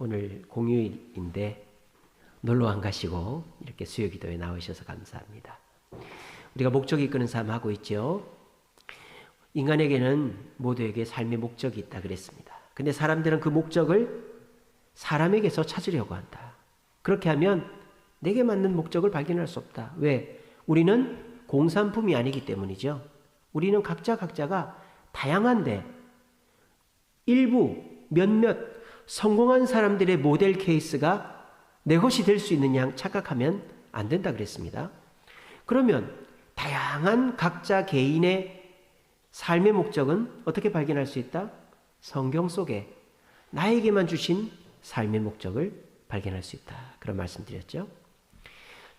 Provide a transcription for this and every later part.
오늘 공휴일인데 놀러 안 가시고 이렇게 수요기도에 나오셔서 감사합니다. 우리가 목적이 이끄는 삶 하고 있죠. 인간에게는 모두에게 삶의 목적이 있다 그랬습니다. 근데 사람들은 그 목적을 사람에게서 찾으려고 한다. 그렇게 하면 내게 맞는 목적을 발견할 수 없다. 왜? 우리는 공산품이 아니기 때문이죠. 우리는 각자가 다양한데 일부 몇몇 성공한 사람들의 모델 케이스가 내 것이 될 수 있는 양 착각하면 안 된다 그랬습니다. 그러면 다양한 각자 개인의 삶의 목적은 어떻게 발견할 수 있다? 성경 속에 나에게만 주신 삶의 목적을 발견할 수 있다. 그런 말씀 드렸죠.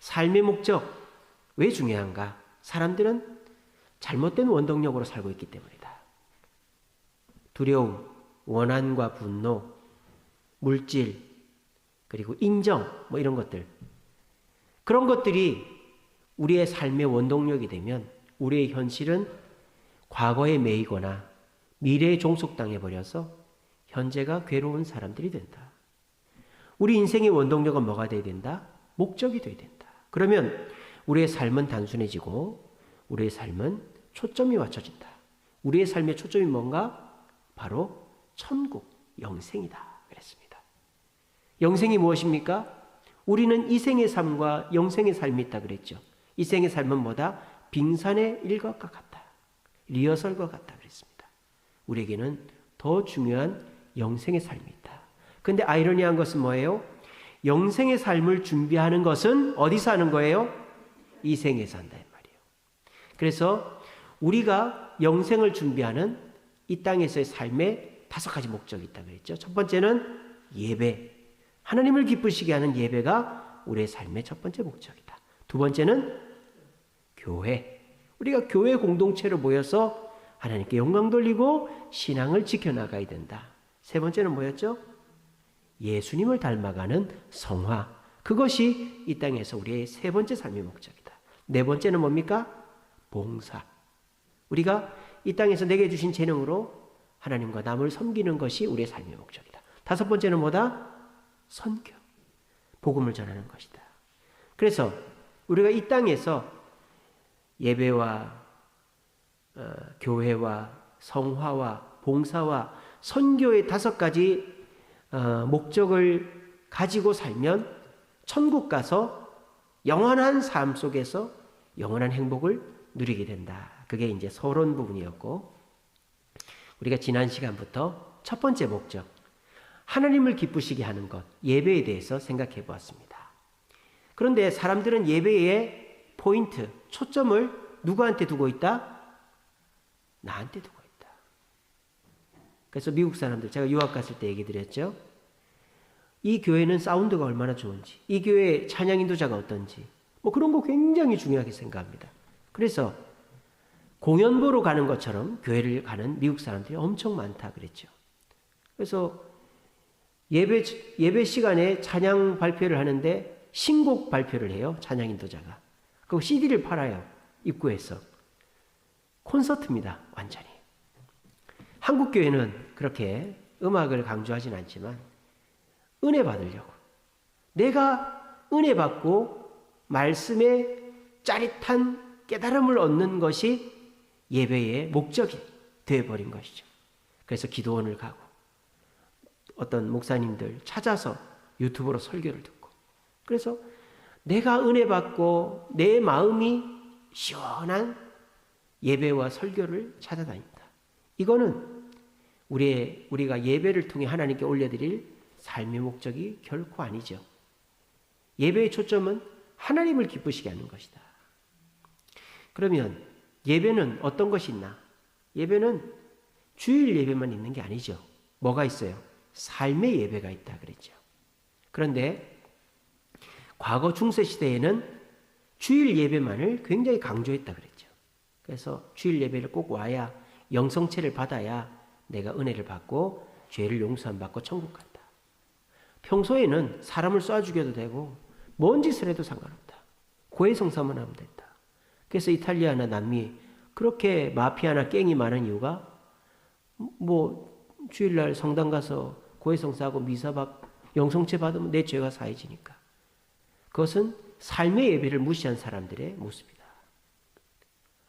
삶의 목적 왜 중요한가? 사람들은 잘못된 원동력으로 살고 있기 때문이다. 두려움, 원한과 분노, 물질, 그리고 인정, 이런 것들. 그런 것들이 우리의 삶의 원동력이 되면 우리의 현실은 과거에 매이거나 미래에 종속당해 버려서 현재가 괴로운 사람들이 된다. 우리 인생의 원동력은 뭐가 돼야 된다? 목적이 돼야 된다. 그러면 우리의 삶은 단순해지고 우리의 삶은 초점이 맞춰진다. 우리의 삶의 초점이 뭔가? 바로 천국, 영생이다 그랬습니다. 영생이 무엇입니까? 우리는 이생의 삶과 영생의 삶이 있다 그랬죠. 이생의 삶은 뭐다? 빙산의 일것과 같다. 리허설과 같다 그랬습니다. 우리에게는 더 중요한 영생의 삶이 있다. 근데 아이러니한 것은 뭐예요? 영생의 삶을 준비하는 것은 어디서 하는 거예요? 이생에서 한다 이 말이에요. 그래서 우리가 영생을 준비하는 이 땅에서의 삶에 5가지 목적이 있다고 했죠. 첫 번째는 예배. 하나님을 기쁘시게 하는 예배가 우리의 삶의 첫 번째 목적이다. 두 번째는 교회. 우리가 교회 공동체로 모여서 하나님께 영광 돌리고 신앙을 지켜나가야 된다. 세 번째는 뭐였죠? 예수님을 닮아가는 성화. 그것이 이 땅에서 우리의 세 번째 삶의 목적이다. 네 번째는 뭡니까? 봉사. 우리가 이 땅에서 내게 주신 재능으로 하나님과 남을 섬기는 것이 우리의 삶의 목적이다. 다섯 번째는 뭐다? 선교. 복음을 전하는 것이다. 그래서 우리가 이 땅에서 예배와 교회와 성화와 봉사와 선교의 5가지 목적을 가지고 살면 천국 가서 영원한 삶 속에서 영원한 행복을 누리게 된다. 그게 이제 서론 부분이었고, 우리가 지난 시간부터 첫 번째 목적, 하나님을 기쁘시게 하는 것, 예배에 대해서 생각해 보았습니다. 그런데 사람들은 예배의 포인트, 초점을 누구한테 두고 있다? 나한테 두고 있다. 그래서 미국 사람들, 제가 유학 갔을 때 얘기 드렸죠. 이 교회는 사운드가 얼마나 좋은지, 이 교회의 찬양 인도자가 어떤지, 그런 거 굉장히 중요하게 생각합니다. 그래서 공연 보러 가는 것처럼 교회를 가는 미국 사람들이 엄청 많다 그랬죠. 그래서 예배 시간에 찬양 발표를 하는데 신곡 발표를 해요. 찬양 인도자가. 그 CD를 팔아요. 입구에서. 콘서트입니다. 완전히. 한국 교회는 그렇게 음악을 강조하진 않지만 은혜 받으려고. 내가 은혜 받고 말씀에 짜릿한 깨달음을 얻는 것이 예배의 목적이 되어버린 것이죠. 그래서 기도원을 가고 어떤 목사님들 찾아서 유튜브로 설교를 듣고, 그래서 내가 은혜 받고 내 마음이 시원한 예배와 설교를 찾아다닌다. 이거는 우리가 예배를 통해 하나님께 올려드릴 삶의 목적이 결코 아니죠. 예배의 초점은 하나님을 기쁘시게 하는 것이다. 그러면 예배는 어떤 것이 있나? 예배는 주일 예배만 있는 게 아니죠. 뭐가 있어요? 삶의 예배가 있다 그랬죠. 그런데 과거 중세시대에는 주일 예배만을 굉장히 강조했다 그랬죠. 그래서 주일 예배를 꼭 와야 영성체를 받아야 내가 은혜를 받고 죄를 용서함 받고 천국 간다. 평소에는 사람을 쏴 죽여도 되고 뭔 짓을 해도 상관없다. 고해성사만 하면 된다. 그래서 이탈리아나 남미 그렇게 마피아나 갱이 많은 이유가 주일날 성당 가서 고해성사하고 미사 영성체 받으면 내 죄가 사해지니까. 그것은 삶의 예배를 무시한 사람들의 모습이다.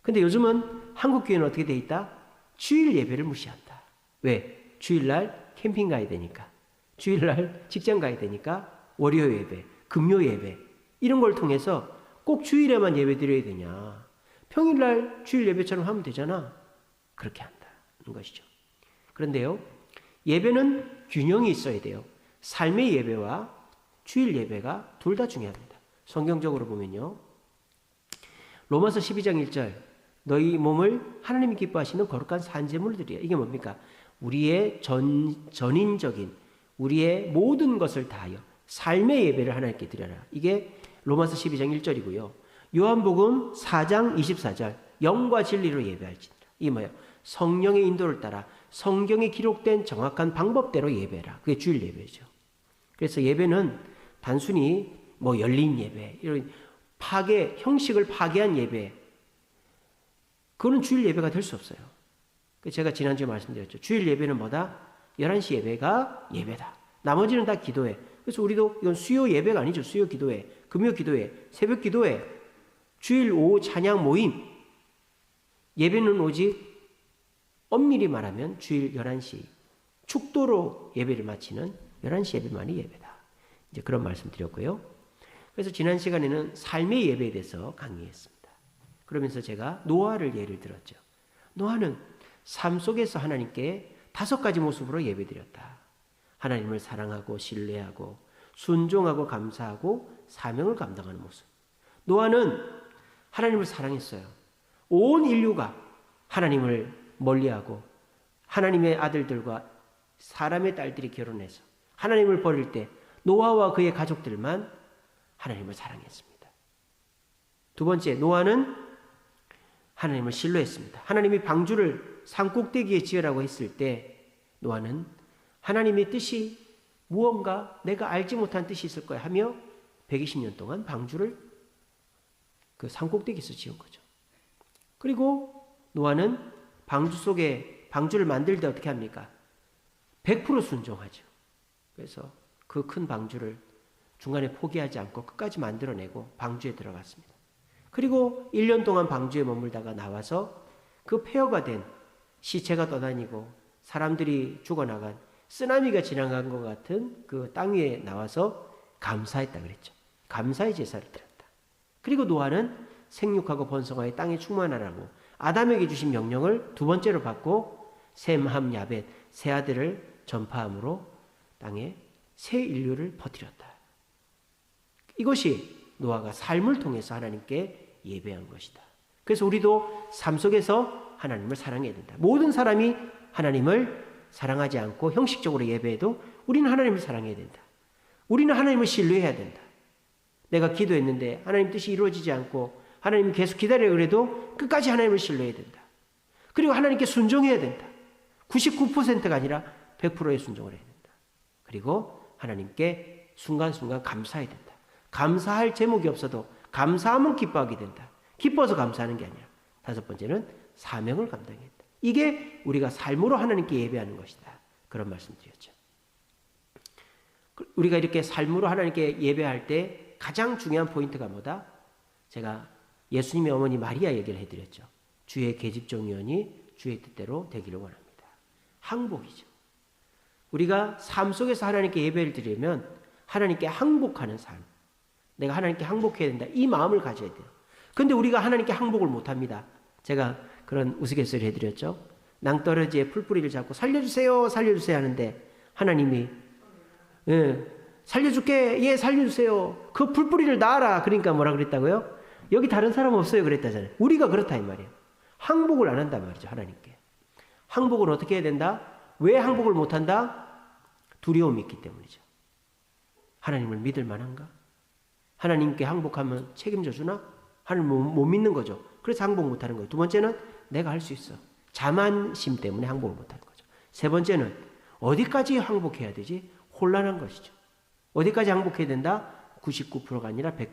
근데 요즘은 한국 교회는 어떻게 돼 있다? 주일 예배를 무시한다. 왜? 주일날 캠핑 가야 되니까. 주일날 직장 가야 되니까 월요 예배, 금요 예배 이런 걸 통해서 꼭 주일에만 예배 드려야 되냐. 평일날 주일 예배처럼 하면 되잖아. 그렇게 한다는 것이죠. 그런데요. 예배는 균형이 있어야 돼요. 삶의 예배와 주일 예배가 둘 다 중요합니다. 성경적으로 보면요. 로마서 12장 1절 너희 몸을 하나님이 기뻐하시는 거룩한 산제물을 드리라. 이게 뭡니까? 우리의 전인적인 우리의 모든 것을 다하여 삶의 예배를 하나님께 드려라. 이게 로마서 12장 1절이고요. 요한복음 4장 24절 영과 진리로 예배할지니라. 이게 뭐예요? 성령의 인도를 따라 성경에 기록된 정확한 방법대로 예배라. 그게 주일 예배죠. 그래서 예배는 단순히 뭐 열린 예배, 이런 형식을 파괴한 예배, 그거는 주일 예배가 될 수 없어요. 제가 지난주에 말씀드렸죠. 주일 예배는 뭐다? 11시 예배가 예배다. 나머지는 다 기도회. 그래서 우리도 이건 수요 예배가 아니죠. 수요 기도회, 금요 기도회, 새벽 기도회, 주일 오후 찬양 모임. 예배는 오직 엄밀히 말하면 주일 11시 축도로 예배를 마치는 11시 예배만이 예배다. 이제 그런 말씀 드렸고요. 그래서 지난 시간에는 삶의 예배에 대해서 강의했습니다. 그러면서 제가 노아를 예를 들었죠. 노아는 삶 속에서 하나님께 5가지 모습으로 예배드렸다. 하나님을 사랑하고 신뢰하고 순종하고 감사하고 사명을 감당하는 모습. 노아는 하나님을 사랑했어요. 온 인류가 하나님을 멀리하고 하나님의 아들들과 사람의 딸들이 결혼해서 하나님을 버릴 때 노아와 그의 가족들만 하나님을 사랑했습니다. 두 번째, 노아는 하나님을 신뢰했습니다. 하나님이 방주를 산 꼭대기에 지으라고 했을 때 노아는 하나님의 뜻이 무언가 내가 알지 못한 뜻이 있을 거야 하며 120년 동안 방주를 그 산 꼭대기에서 지은 거죠. 그리고 노아는 방주 속에 방주를 만들 때 어떻게 합니까? 100% 순종하죠. 그래서 그 큰 방주를 중간에 포기하지 않고 끝까지 만들어내고 방주에 들어갔습니다. 그리고 1년 동안 방주에 머물다가 나와서 그 폐허가 된 시체가 떠다니고 사람들이 죽어나간 쓰나미가 지나간 것 같은 그 땅 위에 나와서 감사했다 그랬죠. 감사의 제사를 드렸다. 그리고 노아는 생육하고 번성하여 땅에 충만하라고 아담에게 주신 명령을 두 번째로 받고 셈, 함, 야벳 세 아들을 전파함으로 땅에 새 인류를 퍼뜨렸다. 이것이 노아가 삶을 통해서 하나님께 예배한 것이다. 그래서 우리도 삶 속에서 하나님을 사랑해야 된다. 모든 사람이 하나님을 사랑하지 않고 형식적으로 예배해도 우리는 하나님을 사랑해야 된다. 우리는 하나님을 신뢰해야 된다. 내가 기도했는데 하나님 뜻이 이루어지지 않고 하나님이 계속 기다려 그래도 끝까지 하나님을 신뢰해야 된다. 그리고 하나님께 순종해야 된다. 99%가 아니라 100%의 순종을 해야 된다. 그리고 하나님께 순간순간 감사해야 된다. 감사할 제목이 없어도 감사하면 기뻐하게 된다. 기뻐서 감사하는 게 아니라 5번째는 사명을 감당해야 된다. 이게 우리가 삶으로 하나님께 예배하는 것이다. 그런 말씀 드렸죠. 우리가 이렇게 삶으로 하나님께 예배할 때 가장 중요한 포인트가 뭐다? 제가 예수님의 어머니 마리아 얘기를 해드렸죠. 주의 계집종이오니 주의 뜻대로 되기를 원합니다. 항복이죠. 우리가 삶 속에서 하나님께 예배를 드리면 하나님께 항복하는 삶. 내가 하나님께 항복해야 된다. 이 마음을 가져야 돼요. 그런데 우리가 하나님께 항복을 못합니다. 제가 그런 우스갯소리를 해드렸죠. 낭떠러지에 풀뿌리를 잡고 살려주세요 살려주세요 하는데 하나님이 살려줄게 예 살려주세요 그 풀뿌리를 놔라. 그러니까 뭐라 그랬다고요? 여기 다른 사람 없어요 그랬다잖아요. 우리가 그렇다 이 말이에요. 항복을 안 한단 말이죠. 하나님께. 항복을 어떻게 해야 된다? 왜 항복을 못한다? 두려움이 있기 때문이죠. 하나님을 믿을 만한가? 하나님께 항복하면 책임져 주나? 하나님 못 믿는 거죠. 그래서 항복 못하는 거예요. 두 번째는 내가 할 수 있어. 자만심 때문에 항복을 못하는 거죠. 세 번째는 어디까지 항복해야 되지? 혼란한 것이죠. 어디까지 항복해야 된다? 99%가 아니라 100%.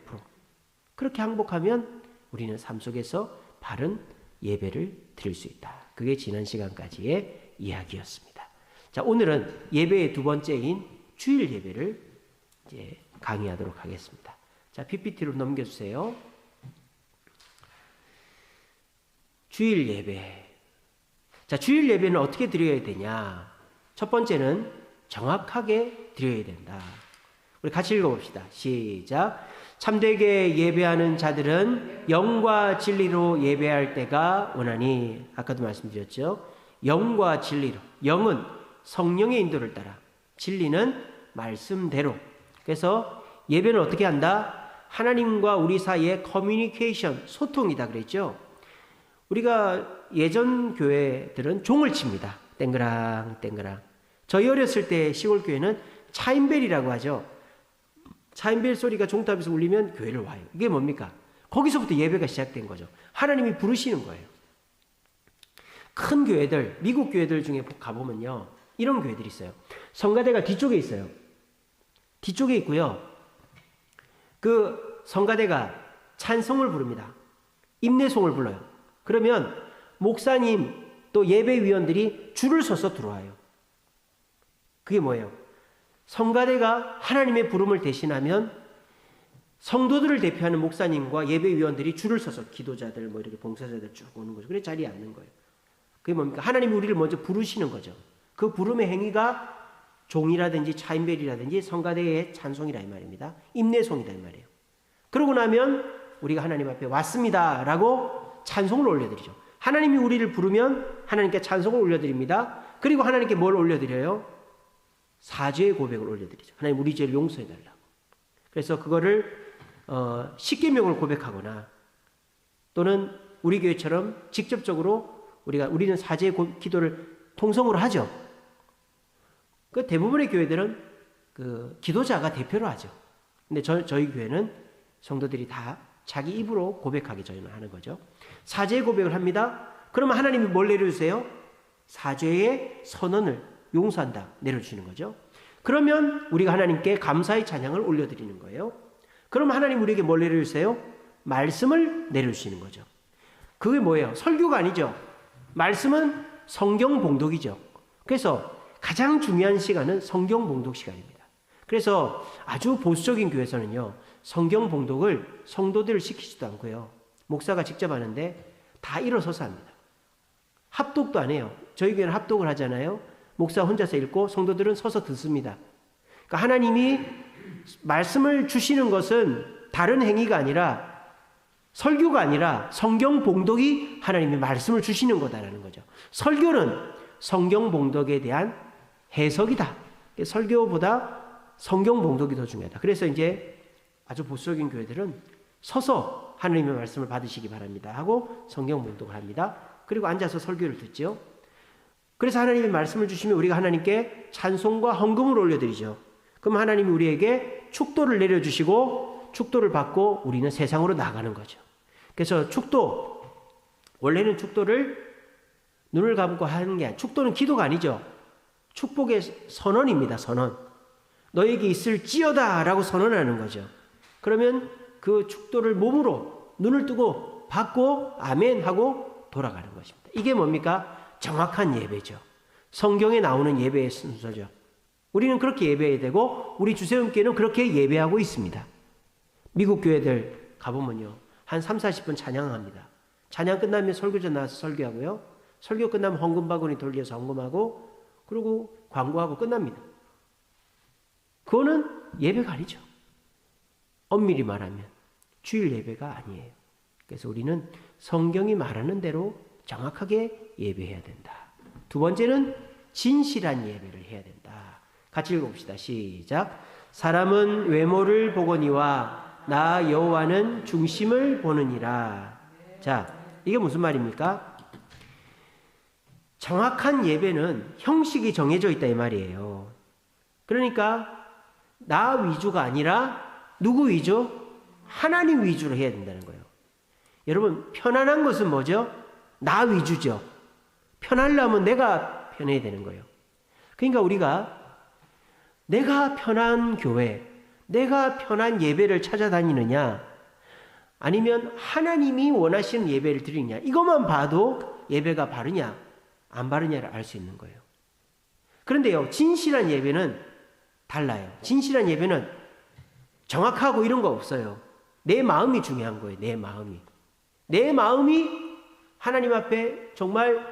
그렇게 항복하면 우리는 삶 속에서 바른 예배를 드릴 수 있다. 그게 지난 시간까지의 이야기였습니다. 자, 오늘은 예배의 두 번째인 주일 예배를 이제 강의하도록 하겠습니다. 자, PPT로 넘겨주세요. 주일 예배. 자, 주일 예배는 어떻게 드려야 되냐? 첫 번째는 정확하게 드려야 된다. 우리 같이 읽어봅시다. 시작. 참되게 예배하는 자들은 영과 진리로 예배할 때가 원하니. 아까도 말씀드렸죠. 영과 진리로. 영은 성령의 인도를 따라, 진리는 말씀대로. 그래서 예배는 어떻게 한다? 하나님과 우리 사이의 커뮤니케이션, 소통이다 그랬죠. 우리가 예전 교회들은 종을 칩니다. 땡그랑 땡그랑. 저희 어렸을 때 시골 교회는 차인벨이라고 하죠. 차인벨 소리가 종탑에서 울리면 교회를 와요. 이게 뭡니까? 거기서부터 예배가 시작된 거죠. 하나님이 부르시는 거예요. 큰 교회들, 미국 교회들 중에 가보면요, 이런 교회들이 있어요. 성가대가 뒤쪽에 있어요. 뒤쪽에 있고요. 그 성가대가 찬송을 부릅니다. 임내송을 불러요. 그러면 목사님 또 예배위원들이 줄을 서서 들어와요. 그게 뭐예요? 성가대가 하나님의 부름을 대신하면 성도들을 대표하는 목사님과 예배위원들이 줄을 서서 기도자들 뭐 이렇게 봉사자들 쭉 오는 거죠. 그래 자리에 앉는 거예요. 그게 뭡니까? 하나님이 우리를 먼저 부르시는 거죠. 그 부름의 행위가 종이라든지 차인벨이라든지 성가대의 찬송이라 이 말입니다. 임내송이다 이 말이에요. 그러고 나면 우리가 하나님 앞에 왔습니다 라고 찬송을 올려드리죠. 하나님이 우리를 부르면 하나님께 찬송을 올려드립니다. 그리고 하나님께 뭘 올려드려요? 사죄의 고백을 올려드리죠. 하나님 우리 죄를 용서해달라고. 그래서 그거를 십계명을 고백하거나 또는 우리 교회처럼 직접적으로 우리는 사죄의 기도를 통성으로 하죠. 그 대부분의 교회들은 그 기도자가 대표로 하죠. 근데 저희 교회는 성도들이 다 자기 입으로 고백하게 저희는 하는 거죠. 사죄의 고백을 합니다. 그러면 하나님이 뭘 내려주세요? 사죄의 선언을 용서한다 내려주시는 거죠. 그러면 우리가 하나님께 감사의 찬양을 올려드리는 거예요. 그러면 하나님 우리에게 뭘 내려주세요? 말씀을 내려주시는 거죠. 그게 뭐예요? 설교가 아니죠. 말씀은 성경 봉독이죠. 그래서 가장 중요한 시간은 성경 봉독 시간입니다. 그래서 아주 보수적인 교회에서는요, 성경 봉독을 성도들을 시키지도 않고요, 목사가 직접 하는데 다 일어서서 합니다. 합독도 안 해요. 저희 교회는 합독을 하잖아요. 목사 혼자서 읽고 성도들은 서서 듣습니다. 그러니까 하나님이 말씀을 주시는 것은 다른 행위가 아니라, 설교가 아니라 성경 봉독이 하나님이 말씀을 주시는 거다라는 거죠. 설교는 성경 봉독에 대한 해석이다. 설교보다 성경 봉독이 더 중요하다. 그래서 이제 아주 보수적인 교회들은 서서 하나님의 말씀을 받으시기 바랍니다 하고 성경 봉독을 합니다. 그리고 앉아서 설교를 듣죠. 그래서 하나님의 말씀을 주시면 우리가 하나님께 찬송과 헌금을 올려드리죠. 그럼 하나님이 우리에게 축도를 내려주시고 축도를 받고 우리는 세상으로 나가는 거죠. 그래서 축도, 원래는 축도를 눈을 감고 하는 게 아니라, 축도는 기도가 아니죠. 축복의 선언입니다. 선언. 너에게 있을지어다 라고 선언하는 거죠. 그러면 그 축도를 몸으로 눈을 뜨고 받고 아멘 하고 돌아가는 것입니다. 이게 뭡니까? 정확한 예배죠. 성경에 나오는 예배의 순서죠. 우리는 그렇게 예배해야 되고 우리 주세움교회는 그렇게 예배하고 있습니다. 미국 교회들 가보면요, 한 3, 40분 찬양합니다. 찬양 끝나면 설교자 나와서 설교하고요, 설교 끝나면 헌금 바구니 돌려서 헌금하고 그리고 광고하고 끝납니다. 그거는 예배가 아니죠. 엄밀히 말하면 주일 예배가 아니에요. 그래서 우리는 성경이 말하는 대로 정확하게 예배해야 된다. 두 번째는 진실한 예배를 해야 된다. 같이 읽어봅시다. 시작. 사람은 외모를 보거니와 나 여호와는 중심을 보느니라. 자, 이게 무슨 말입니까? 정확한 예배는 형식이 정해져 있다 이 말이에요. 그러니까 나 위주가 아니라 누구 위주? 하나님 위주로 해야 된다는 거예요. 여러분, 편안한 것은 뭐죠? 나 위주죠. 편하려면 내가 편해야 되는 거예요. 그러니까 우리가 내가 편한 교회, 내가 편한 예배를 찾아다니느냐, 아니면 하나님이 원하시는 예배를 드리느냐, 이것만 봐도 예배가 바르냐 안 바르냐를 알 수 있는 거예요. 그런데요, 진실한 예배는 달라요. 진실한 예배는 정확하고 이런 거 없어요. 내 마음이 중요한 거예요. 내 마음이. 내 마음이 하나님 앞에 정말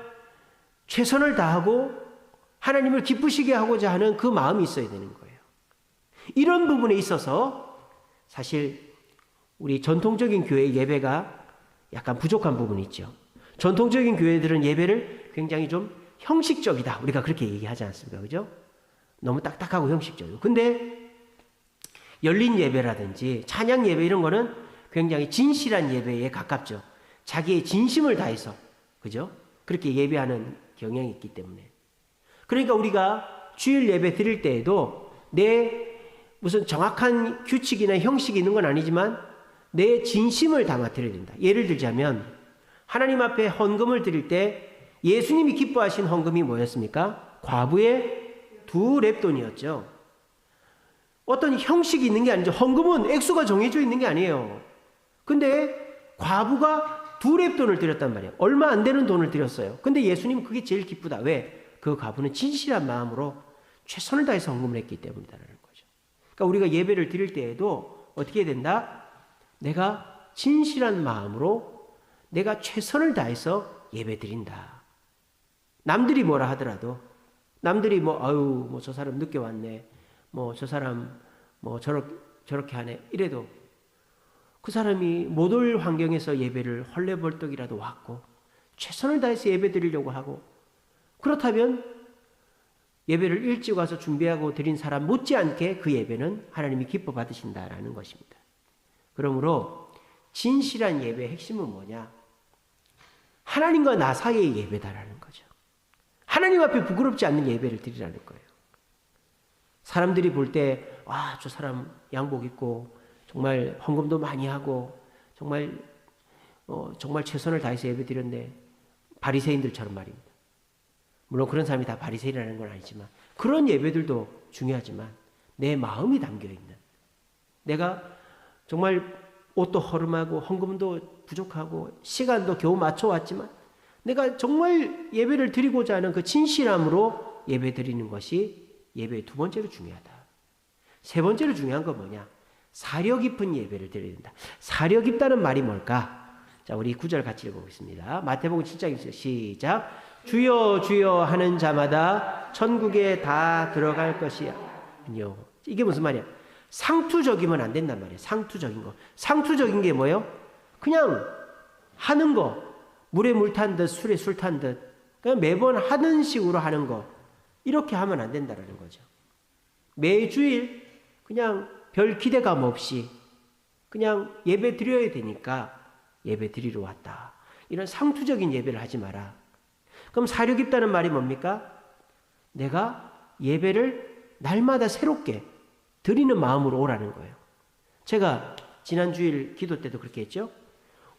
최선을 다하고 하나님을 기쁘시게 하고자 하는 그 마음이 있어야 되는 거예요. 이런 부분에 있어서 사실 우리 전통적인 교회 예배가 약간 부족한 부분이 있죠. 전통적인 교회들은 예배를 굉장히 좀 형식적이다. 우리가 그렇게 얘기하지 않습니까? 그죠? 너무 딱딱하고 형식적이고. 근데 열린 예배라든지 찬양 예배 이런 거는 굉장히 진실한 예배에 가깝죠. 자기의 진심을 다해서. 그죠? 그렇게 예배하는 경향이 있기 때문에. 그러니까 우리가 주일 예배 드릴 때에도 내 무슨 정확한 규칙이나 형식이 있는 건 아니지만 내 진심을 담아 드려야 된다. 예를 들자면 하나님 앞에 헌금을 드릴 때 예수님이 기뻐하신 헌금이 뭐였습니까? 과부의 2렙돈이었죠. 어떤 형식이 있는 게 아니죠. 헌금은 액수가 정해져 있는 게 아니에요. 근데 과부가 2렙돈을 드렸단 말이에요. 얼마 안 되는 돈을 드렸어요. 근데 예수님은 그게 제일 기쁘다. 왜? 그 과부는 진실한 마음으로 최선을 다해서 헌금을 했기 때문이라는 거죠. 그러니까 우리가 예배를 드릴 때에도 어떻게 해야 된다? 내가 진실한 마음으로 내가 최선을 다해서 예배 드린다. 남들이 뭐라 하더라도 남들이 뭐 저 사람 늦게 왔네. 저 사람 저렇게 하네. 이래도 그 사람이 못 올 환경에서 예배를 헐레벌떡이라도 왔고 최선을 다해서 예배 드리려고 하고 그렇다면 예배를 일찍 와서 준비하고 드린 사람 못지않게 그 예배는 하나님이 기뻐 받으신다라는 것입니다. 그러므로 진실한 예배의 핵심은 뭐냐? 하나님과 나 사이의 예배다라는 거죠. 하나님 앞에 부끄럽지 않는 예배를 드리라는 거예요. 사람들이 볼 때 저 사람 양복 입고 정말 헌금도 많이 하고 정말 최선을 다해서 예배 드렸네. 바리새인들처럼 말입니다. 물론 그런 사람이 다 바리새인이라는 건 아니지만 그런 예배들도 중요하지만 내 마음이 담겨있는 내가 정말 옷도 허름하고 헌금도 부족하고 시간도 겨우 맞춰왔지만 내가 정말 예배를 드리고자 하는 그 진실함으로 예배 드리는 것이 예배의 두 번째로 중요하다. 세 번째로 중요한 건 뭐냐? 사려 깊은 예배를 드려야 된다. 사려 깊다는 말이 뭘까? 자, 우리 9절 같이 읽어보겠습니다. 마태복음 7장 1절 시작. 주여 주여 하는 자마다 천국에 다 들어갈 것이요. 이게 무슨 말이야? 상투적이면 안 된단 말이에요. 상투적인 거. 상투적인 게 뭐예요? 그냥 하는 거. 물에 물 탄 듯 술에 술 탄 듯. 그냥 매번 하는 식으로 하는 거. 이렇게 하면 안 된다는 거죠. 매주일 그냥 별 기대감 없이 그냥 예배 드려야 되니까 예배 드리러 왔다. 이런 상투적인 예배를 하지 마라. 그럼 사려 깊다는 말이 뭡니까? 내가 예배를 날마다 새롭게 드리는 마음으로 오라는 거예요. 제가 지난 주일 기도 때도 그렇게 했죠.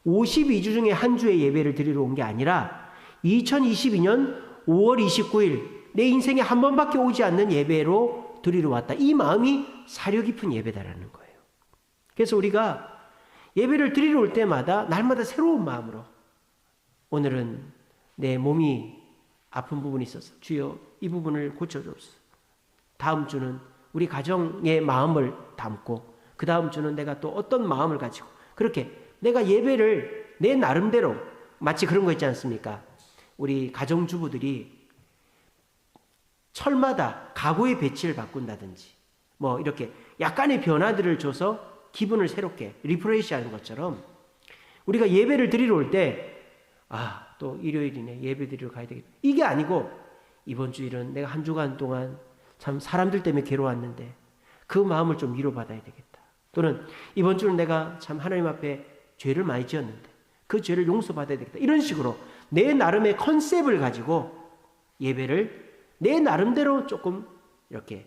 52주 중에 한 주의 예배를 드리러 온 게 아니라 2022년 5월 29일 내 인생에 한 번밖에 오지 않는 예배로 드리러 왔다. 이 마음이 사려 깊은 예배다라는 거예요. 그래서 우리가 예배를 드리러 올 때마다 날마다 새로운 마음으로 오늘은 내 몸이 아픈 부분이 있어서 주여 이 부분을 고쳐주옵소서. 다음 주는 우리 가정의 마음을 담고 그 다음 주는 내가 또 어떤 마음을 가지고 그렇게 내가 예배를 내 나름대로 마치 그런 거 있지 않습니까? 우리 가정주부들이 철마다 가구의 배치를 바꾼다든지 이렇게 약간의 변화들을 줘서 기분을 새롭게 리프레시하는 것처럼 우리가 예배를 드리러 올 때 또 일요일이네 예배 드리러 가야 되겠다. 이게 아니고 이번 주일은 내가 한 주간 동안 참 사람들 때문에 괴로웠는데 그 마음을 좀 위로받아야 되겠다. 또는 이번 주는 내가 참 하나님 앞에 죄를 많이 지었는데 그 죄를 용서받아야 되겠다. 이런 식으로 내 나름의 컨셉을 가지고 예배를 내 나름대로 조금 이렇게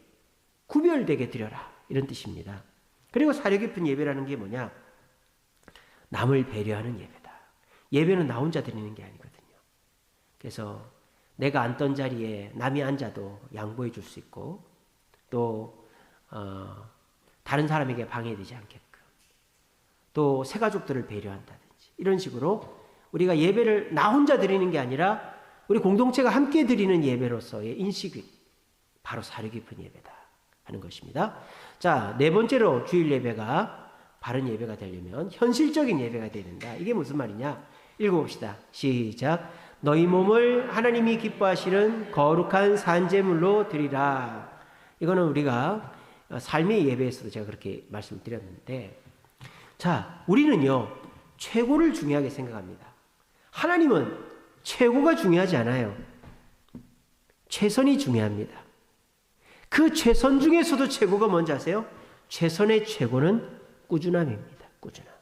구별되게 드려라. 이런 뜻입니다. 그리고 사려 깊은 예배라는 게 뭐냐? 남을 배려하는 예배다. 예배는 나 혼자 드리는 게 아니거든요. 그래서 내가 앉던 자리에 남이 앉아도 양보해 줄 수 있고 또 다른 사람에게 방해되지 않게끔 또 새가족들을 배려한다든지 이런 식으로 우리가 예배를 나 혼자 드리는 게 아니라 우리 공동체가 함께 드리는 예배로서의 인식이 바로 사려 깊은 예배다. 하는 것입니다. 자, 네 번째로 주일 예배가 바른 예배가 되려면 현실적인 예배가 되어야 된다. 이게 무슨 말이냐? 읽어봅시다. 시작. 너희 몸을 하나님이 기뻐하시는 거룩한 산제물로 드리라. 이거는 우리가 삶의 예배에서도 제가 그렇게 말씀드렸는데, 자, 우리는요 최고를 중요하게 생각합니다. 하나님은 최고가 중요하지 않아요. 최선이 중요합니다. 그 최선 중에서도 최고가 뭔지 아세요? 최선의 최고는 꾸준함입니다. 꾸준함.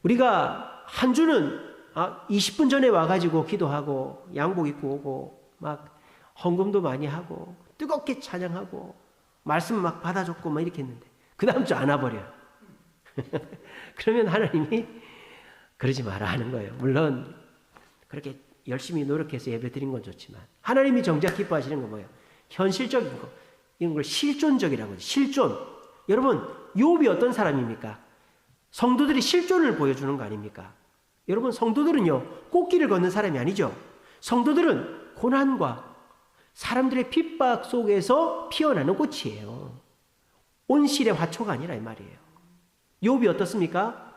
우리가 한 주는 20분 전에 와가지고 기도하고 양복 입고 오고 막 헌금도 많이 하고 뜨겁게 찬양하고 말씀 막 받아줬고 막 이렇게 했는데 그 다음 주 안 와버려요. 그러면 하나님이 그러지 마라 하는 거예요. 물론 그렇게 열심히 노력해서 예배 드린 건 좋지만 하나님이 정작 기뻐하시는 건 뭐예요? 현실적인 거, 이런 걸 실존적이라고 하죠. 실존. 여러분, 욥이 어떤 사람입니까? 성도들이 실존을 보여주는 거 아닙니까? 여러분, 성도들은요 꽃길을 걷는 사람이 아니죠. 성도들은 고난과 사람들의 핍박 속에서 피어나는 꽃이에요. 온실의 화초가 아니라 이 말이에요. 욥이 어떻습니까?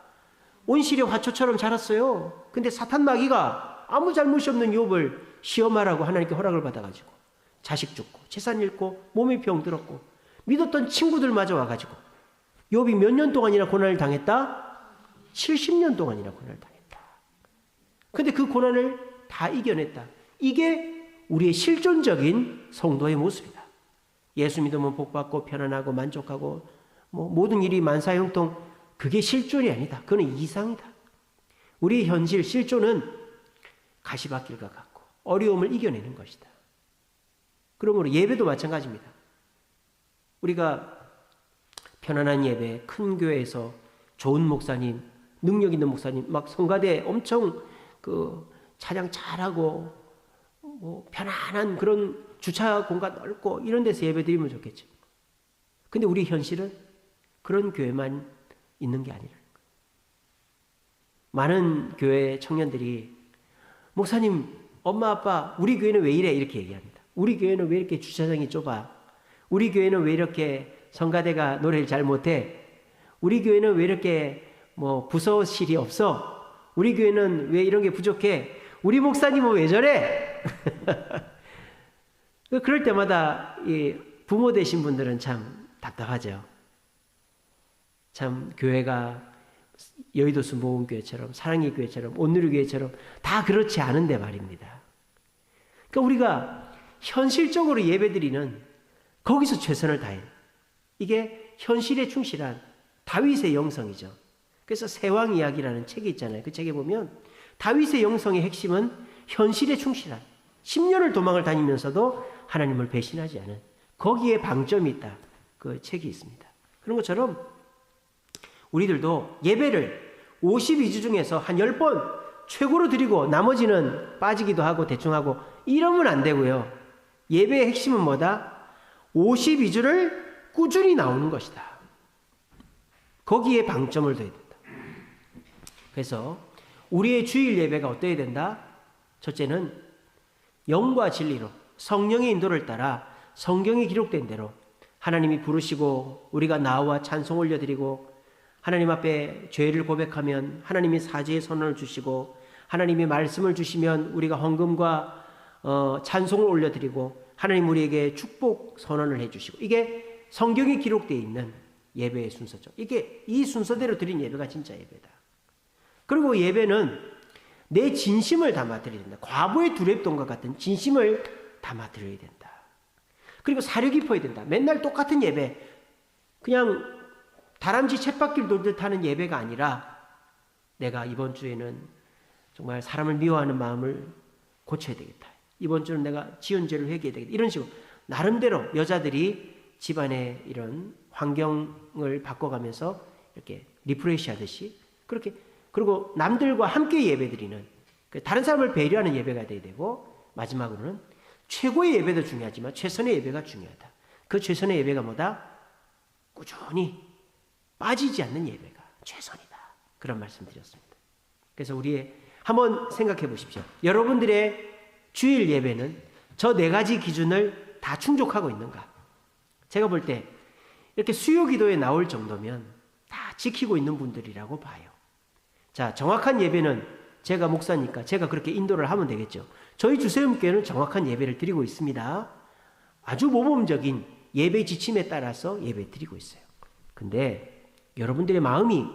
온실의 화초처럼 자랐어요. 근데 사탄 마귀가 아무 잘못이 없는 욥을 시험하라고 하나님께 허락을 받아가지고 자식 죽고 재산 잃고 몸에 병 들었고 믿었던 친구들마저 와가지고 욥이 몇 년 동안이나 고난을 당했다? 70년 동안이나 고난을 당했다. 근데 그 고난을 다 이겨냈다. 이게 우리의 실존적인 성도의 모습이다. 예수 믿으면 복받고 편안하고 만족하고 모든 일이 만사형통, 그게 실존이 아니다. 그건 이상이다. 우리의 현실 실존은 가시밭길과 같고 어려움을 이겨내는 것이다. 그러므로 예배도 마찬가지입니다. 우리가 편안한 예배, 큰 교회에서 좋은 목사님, 능력 있는 목사님, 막 성가대 엄청 찬양 잘하고 편안한 그런 주차 공간 넓고 이런 데서 예배 드리면 좋겠죠. 근데 우리 현실은 그런 교회만 있는 게 아니라는 거예요. 많은 교회 청년들이 목사님, 엄마, 아빠, 우리 교회는 왜 이래? 이렇게 얘기합니다. 우리 교회는 왜 이렇게 주차장이 좁아? 우리 교회는 왜 이렇게 성가대가 노래를 잘 못해? 우리 교회는 왜 이렇게 부서실이 없어? 우리 교회는 왜 이런 게 부족해? 우리 목사님은 왜 저래? 그럴 때마다 이 부모 되신 분들은 참 답답하죠. 참 교회가 여의도 순복음교회처럼 사랑의 교회처럼 온누리교회처럼 다 그렇지 않은데 말입니다. 그러니까 우리가 현실적으로 예배드리는 거기서 최선을 다해요. 이게 현실에 충실한 다윗의 영성이죠. 그래서 세왕 이야기라는 책이 있잖아요. 그 책에 보면 다윗의 영성의 핵심은 현실에 충실한 10년을 도망을 다니면서도 하나님을 배신하지 않은 거기에 방점이 있다. 그 책이 있습니다. 그런 것처럼 우리들도 예배를 52주 중에서 한 10번 최고로 드리고 나머지는 빠지기도 하고 대충 하고 이러면 안 되고요. 예배의 핵심은 뭐다? 52주를 꾸준히 나오는 것이다. 거기에 방점을 둬야 된다. 그래서 우리의 주일 예배가 어떠해야 된다? 첫째는 영과 진리로 성령의 인도를 따라 성경에 기록된 대로 하나님이 부르시고 우리가 나와 찬송 올려드리고 하나님 앞에 죄를 고백하면 하나님이 사죄의 선언을 주시고 하나님이 말씀을 주시면 우리가 헌금과 찬송을 올려드리고 하나님 우리에게 축복 선언을 해주시고 이게 성경에 기록되어 있는 예배의 순서죠. 이게 이 순서대로 드린 예배가 진짜 예배다. 그리고 예배는 내 진심을 담아드려야 된다. 과부의 두랩돈과 같은 진심을 담아드려야 된다. 그리고 사려 깊어야 된다. 맨날 똑같은 예배, 그냥 다람쥐 쳇바퀴를 돌듯 하는 예배가 아니라 내가 이번 주에는 정말 사람을 미워하는 마음을 고쳐야 되겠다. 이번 주는 내가 지은 죄를 회개해야 되겠다. 이런 식으로 나름대로 여자들이 집안의 이런 환경을 바꿔가면서 이렇게 리프레시 하듯이 그렇게, 그리고 남들과 함께 예배드리는 다른 사람을 배려하는 예배가 돼야 되고, 마지막으로는 최고의 예배도 중요하지만 최선의 예배가 중요하다. 그 최선의 예배가 뭐다? 꾸준히 빠지지 않는 예배가 최선이다. 그런 말씀 드렸습니다. 그래서 우리 한번 생각해 보십시오. 여러분들의 주일 예배는 저 네 가지 기준을 다 충족하고 있는가? 제가 볼 때 이렇게 수요 기도에 나올 정도면 다 지키고 있는 분들이라고 봐요. 자, 정확한 예배는 제가 목사니까 제가 그렇게 인도를 하면 되겠죠. 저희 주세움교회는 정확한 예배를 드리고 있습니다. 아주 모범적인 예배 지침에 따라서 예배 드리고 있어요. 근데 여러분들의 마음이